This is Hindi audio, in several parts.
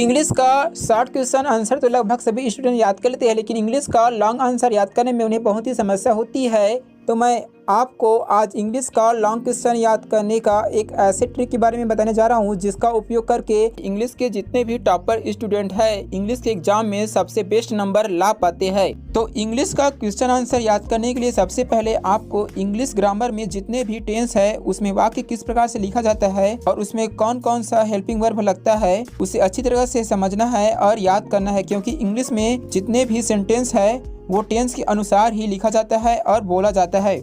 इंग्लिश का शॉर्ट क्वेश्चन आंसर तो लगभग सभी स्टूडेंट याद कर लेते हैं, लेकिन इंग्लिश का लॉन्ग आंसर याद करने में उन्हें बहुत ही समस्या होती है। तो मैं आपको आज इंग्लिश का लॉन्ग क्वेश्चन याद करने का एक ऐसे ट्रिक के बारे में बताने जा रहा हूं, जिसका उपयोग करके इंग्लिश के जितने भी टॉपर स्टूडेंट हैं इंग्लिश के एग्जाम में सबसे बेस्ट नंबर ला पाते हैं। तो इंग्लिश का क्वेश्चन आंसर याद करने के लिए सबसे पहले आपको इंग्लिश ग्रामर में जितने भी टेंस है उसमें वाक्य किस प्रकार से लिखा जाता है और उसमें कौन कौन सा हेल्पिंग वर्ब लगता है उसे अच्छी तरह से समझना है और याद करना है, क्योंकि इंग्लिश में जितने भी सेंटेंस है वो टेंस के अनुसार ही लिखा जाता है और बोला जाता है।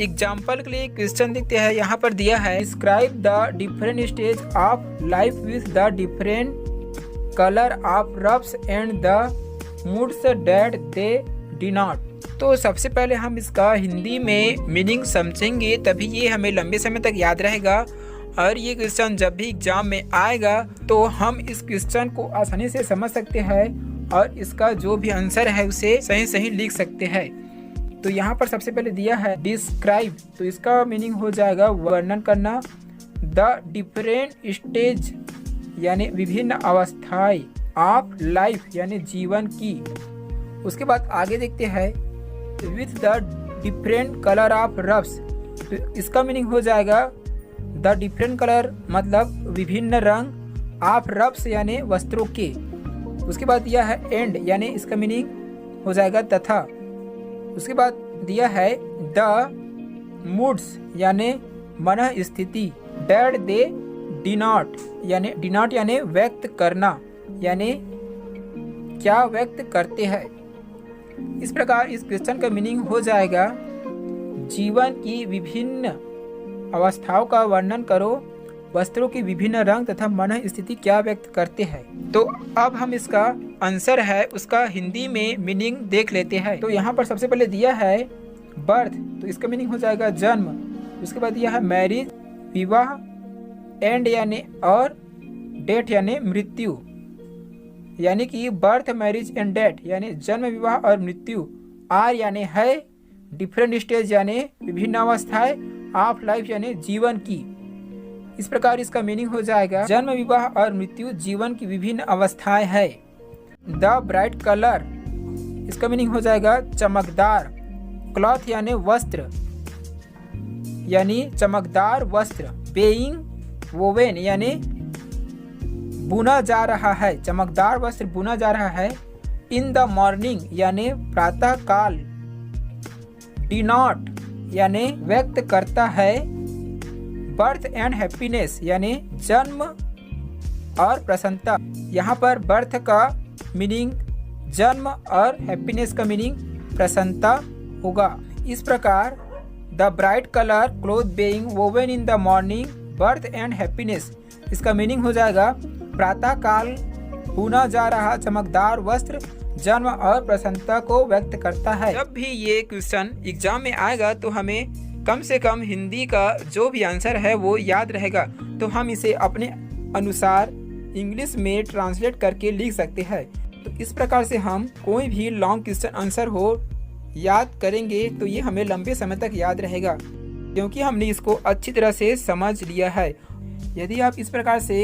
एग्जाम्पल के लिए क्वेश्चन देखते हैं, यहाँ पर दिया है describe the different stage of life with the different colour of rubs and the moods that they denote. तो सबसे पहले हम इसका हिंदी में मीनिंग समझेंगे, तभी ये हमें लंबे समय तक याद रहेगा और ये क्वेश्चन जब भी एग्जाम में आएगा तो हम इस क्वेश्चन को आसानी से समझ सकते हैं और इसका जो भी आंसर है उसे सही सही लिख सकते हैं। तो यहाँ पर सबसे पहले दिया है डिस्क्राइब, तो इसका मीनिंग हो जाएगा वर्णन करना। द डिफरेंट स्टेज यानी विभिन्न अवस्थाएं ऑफ लाइफ यानी जीवन की। उसके बाद आगे देखते हैं with the different colour of rubs, तो इसका मीनिंग हो जाएगा द डिफरेंट कलर मतलब विभिन्न रंग ऑफ रब्स यानी वस्त्रों के। उसके बाद दिया है एंड यानी इसका मीनिंग हो जाएगा तथा। उसके बाद दिया है द मूड्स यानी मन स्थिति। दैट दे डिनोट यानी व्यक्त करना यानी क्या व्यक्त करते हैं। इस प्रकार इस क्वेश्चन का मीनिंग हो जाएगा जीवन की विभिन्न अवस्थाओं का वर्णन करो, वस्त्रों की विभिन्न रंग तथा मन स्थिति क्या व्यक्त करते हैं। तो अब हम इसका आंसर है उसका हिंदी में मीनिंग देख लेते हैं। तो यहाँ पर सबसे पहले दिया है बर्थ, तो इसका मीनिंग हो जाएगा जन्म। उसके बाद दिया है मैरिज विवाह, एंड यानी और, डेथ यानी मृत्यु, यानी कि बर्थ मैरिज एंड डेथ यानी जन्म विवाह और मृत्यु। आर यानी है, डिफरेंट स्टेज यानी विभिन्न अवस्थाएं, ऑफ लाइफ यानी जीवन की। इस प्रकार इसका मीनिंग हो जाएगा जन्म विवाह और मृत्यु जीवन की विभिन्न अवस्थाएं है। द ब्राइट कलर, इसका मीनिंग हो जाएगा चमकदार। क्लॉथ यानी वस्त्र यानी चमकदार वस्त्र। बेइंग वोवेन यानी बुना जा रहा है, चमकदार वस्त्र बुना जा रहा है। इन द मॉर्निंग यानी प्रातः काल। डिनोट यानी व्यक्त करता है। बर्थ एंड हैप्पीनेस यानी जन्म और प्रसन्नता। यहाँ पर बर्थ का मीनिंग जन्म और हैप्पीनेस का मीनिंग प्रसन्नता होगा। इस प्रकार the bright colour cloth being woven in the morning birth and happiness, इसका मीनिंग हो जाएगा प्रातः काल बुना जा रहा चमकदार वस्त्र जन्म और प्रसन्नता को व्यक्त करता है। जब भी ये क्वेश्चन एग्जाम में आएगा तो हमें कम से कम हिंदी का जो भी आंसर है वो याद रहेगा, तो हम इसे अपने अनुसार इंग्लिश में ट्रांसलेट करके लिख सकते हैं। तो इस प्रकार से हम कोई भी लॉन्ग क्वेश्चन आंसर हो याद करेंगे तो ये हमें लंबे समय तक याद रहेगा, क्योंकि हमने इसको अच्छी तरह से समझ लिया है। यदि आप इस प्रकार से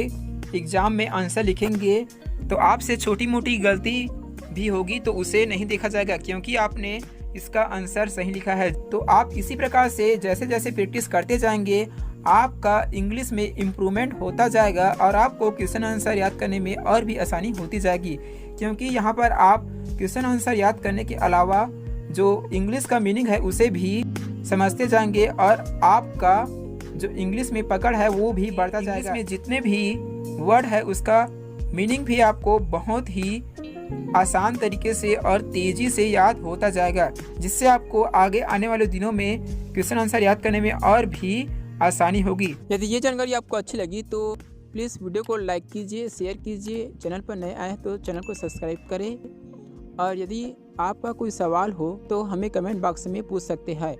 एग्जाम में आंसर लिखेंगे तो आपसे छोटी मोटी गलती भी होगी तो उसे नहीं देखा जाएगा, क्योंकि आपने इसका आंसर सही लिखा है। तो आप इसी प्रकार से जैसे जैसे प्रैक्टिस करते जाएंगे आपका इंग्लिश में इम्प्रूवमेंट होता जाएगा और आपको क्वेश्चन आंसर याद करने में और भी आसानी होती जाएगी, क्योंकि यहाँ पर आप क्वेश्चन आंसर याद करने के अलावा जो इंग्लिश का मीनिंग है उसे भी समझते जाएंगे और आपका जो इंग्लिश में पकड़ है वो भी बढ़ता जाएगा। इसमें जितने भी वर्ड है उसका मीनिंग भी आपको बहुत ही आसान तरीके से और तेजी से याद होता जाएगा, जिससे आपको आगे आने वाले दिनों में क्वेश्चन आंसर याद करने में और भी आसानी होगी। यदि ये जानकारी आपको अच्छी लगी तो प्लीज़ वीडियो को लाइक कीजिए, शेयर कीजिए। चैनल पर नए आए तो चैनल को सब्सक्राइब करें और यदि आपका कोई सवाल हो तो हमें कमेंट बॉक्स में पूछ सकते हैं।